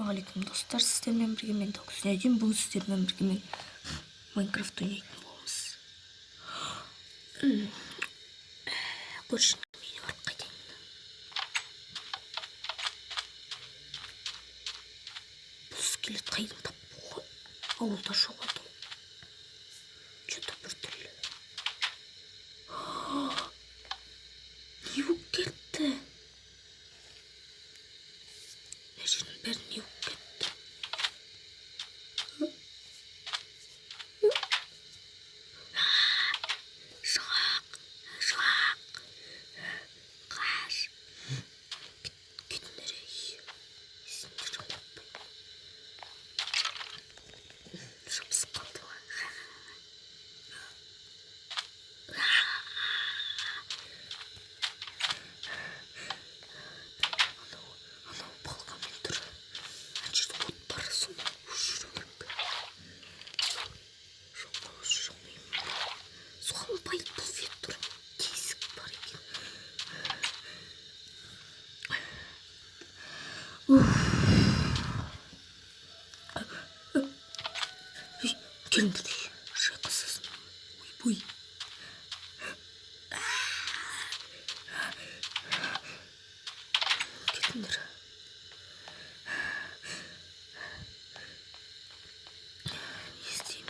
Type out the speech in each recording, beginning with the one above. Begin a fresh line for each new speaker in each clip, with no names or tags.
Ассалаумағалейкум достар, сіздермен бірге мен Тоқсынайден. Бүгін сіздермен бірге мен Майнкрафт ойнайтын боламыз. Көршінің үйіне барып қайтайын. Бұл скелет қайдан тапты ғой? Ауылда жоқ еді. Что-то біртүрлі. Не болып кетті? Мына жердің бәрі не болып кетті? Шақ. Қаш. Кетіңдер ей. Есіңдер жоғалтпай. Жабысып қалды ма? Анау балғамен тұр. Ана жерде от бар, соны өшіру керек. Жоқ, өшірмеймін. Солбай бұл вектор тесік бар екен. Келіңдер ей, шайқасасын. Ой. Келіңдер. Не істеймін?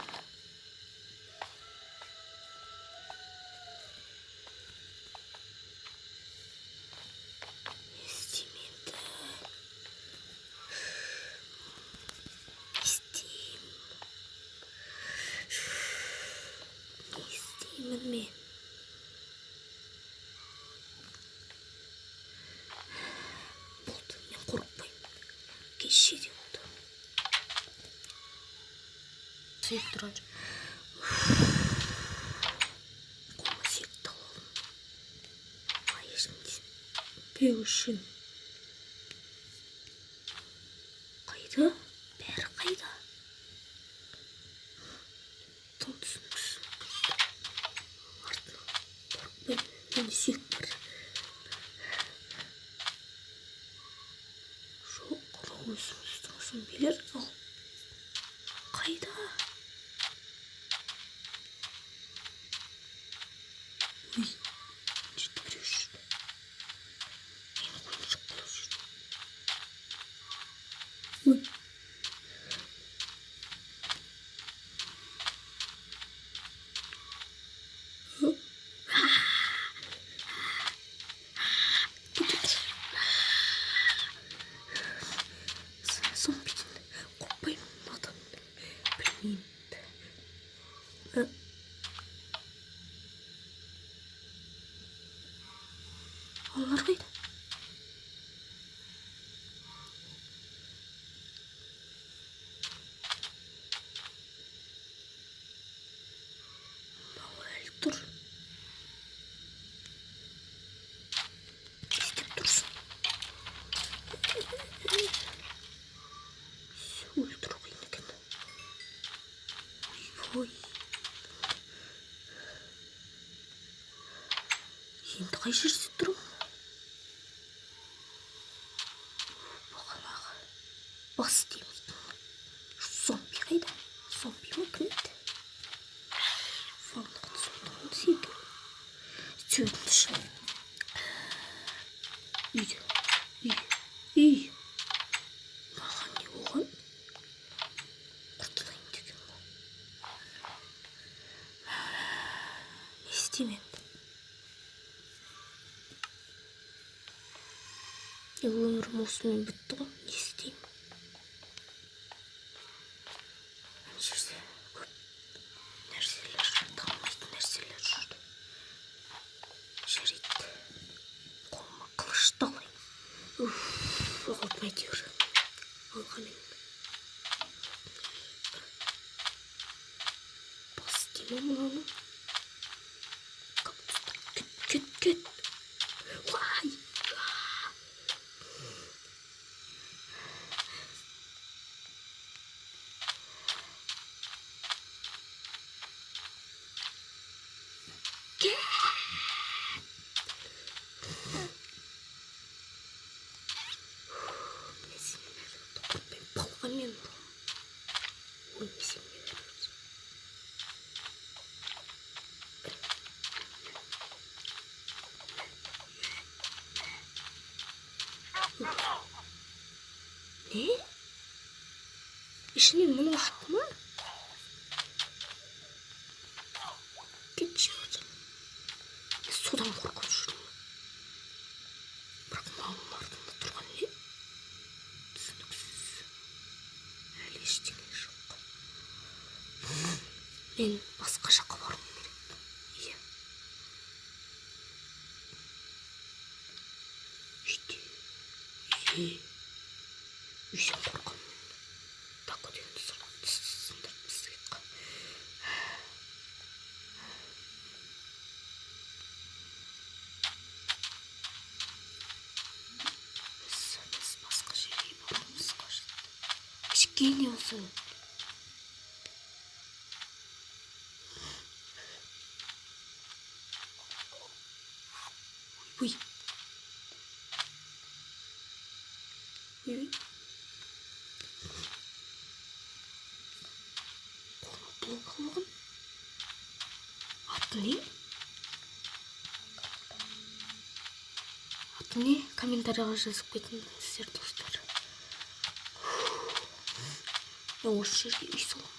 Мен болды, мен қорықпаймын. Кеше де болды. Сек тұрар. Қолыма секті аламын. Ешкім деспеу үшін. Қайда? Бәрі қайда? Тым түсініксіз. Менде сек бар. Жоқ, өзіміздің зомбилер. Ал қайда? Ой, жетті біреу жүрді. Мен қойыншық болып жүрді. Ой. Зомбиден қорықпаймын, адамды білмеймін. Олар қайда? Мынау әлі тұр. Не істеп тұрсың? Өлтіру қиын екен. Ой. Енді қай жерде тұрмын? Бағанағы бас демейтін. Зомби қайда? Зомби ма кім еді? Ваннаға түсіндім секілді. Сөйтінші. Үй. Маған не болған? Құртылайын деген ғой. Не істеймін? Өмірім осымен бітті ғой. Не істеймін? Ана жерде көп нәрселер жүр, талмайтын нәрселер жүр. Жарайды. Қолыма қылышты алайын. Жоғалтпай әйтеуір. Алғаным. Бас деймін мынаны. Кет. Уай. мен ұрам. Өлмесем не береміз? Не? Ішінен мұны шықты ма? Кетші өтім. Содан қорқып жүрмін. Бірақ мынаның артында тұрған не? Түсініксіз. Әлі ештеңе жоқ. Мен басқа жаққа баруым керек. Иә. Үйден қорқамын. Так өтемді сындырып тастайық. Біз басқа жерге баруымыз қажет. Кішкене осы. Ой. Бұл қалған. Аты не? Аты не? Комментарияға жазып кетіңіздер, достар. Мен осы жерге үй саламын.